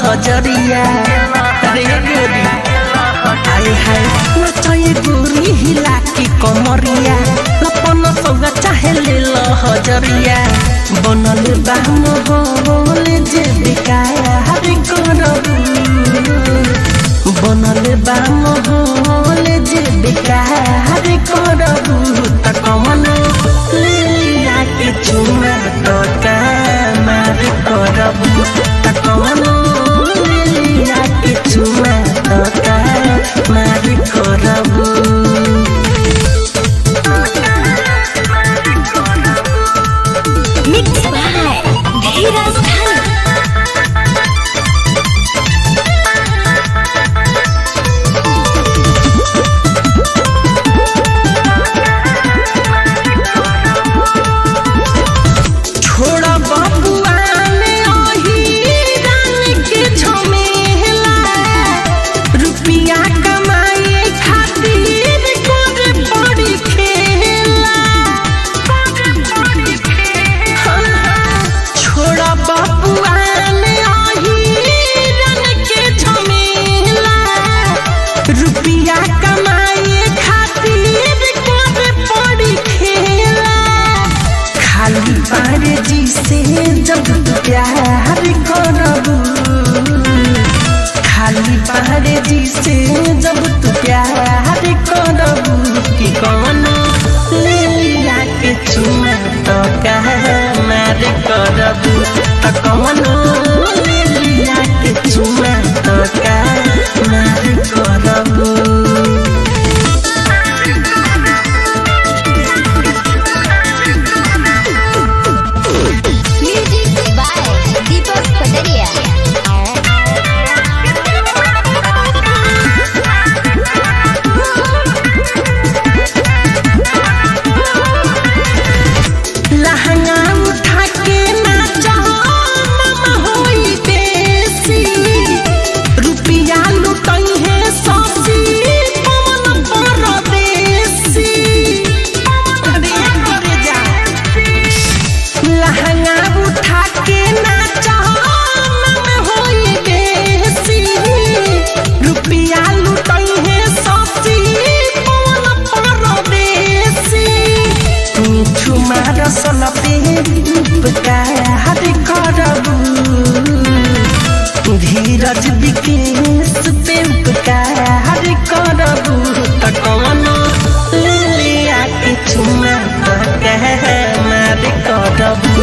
हजरिया रे गोरी आए हाय नचाए गोरी हिला के कमरिया लपन सौगा चाहे ले लो हजरिया बनल बा मोहल जे बेकार करबू बनल बा मोहल जे बेकार करबू त कमन लिया के चुमा टका मार करबू त कमन लिया के चुमा टका मार करबू Mixed by Dheeraj Dhani. छोड़ा बबुआ ने ओही रान के झमेला रुपिया कमाए खातिर करे पड़ी खेला छोड़ा बबुआ ने ओही रान के झमेला रुपिया कमाए खातिर करे पड़ी खेला खाली बारे जी से जब प्यार करबू खाली बारे जी से जब तू प्यार करबू कि कौन ले लिया के चुमा तो कह मार करबू तो कौन ले लिया के चुमा तो कह मार करबू Music by Deepak Pataria. लहंगा उठा के नाचा मामा होई देसी रुपिया लुटई है सौसी पवन परदेसी अरे करे जा लहंगा उठा के नाचा मामा होई देसी रुपिया लुटई है सौसी पवन परदेसी मिठू मार सलपे उपकार करबू धीरज विकेश पे उपकार करबू त कौन लिया के चुमा कह मार करबू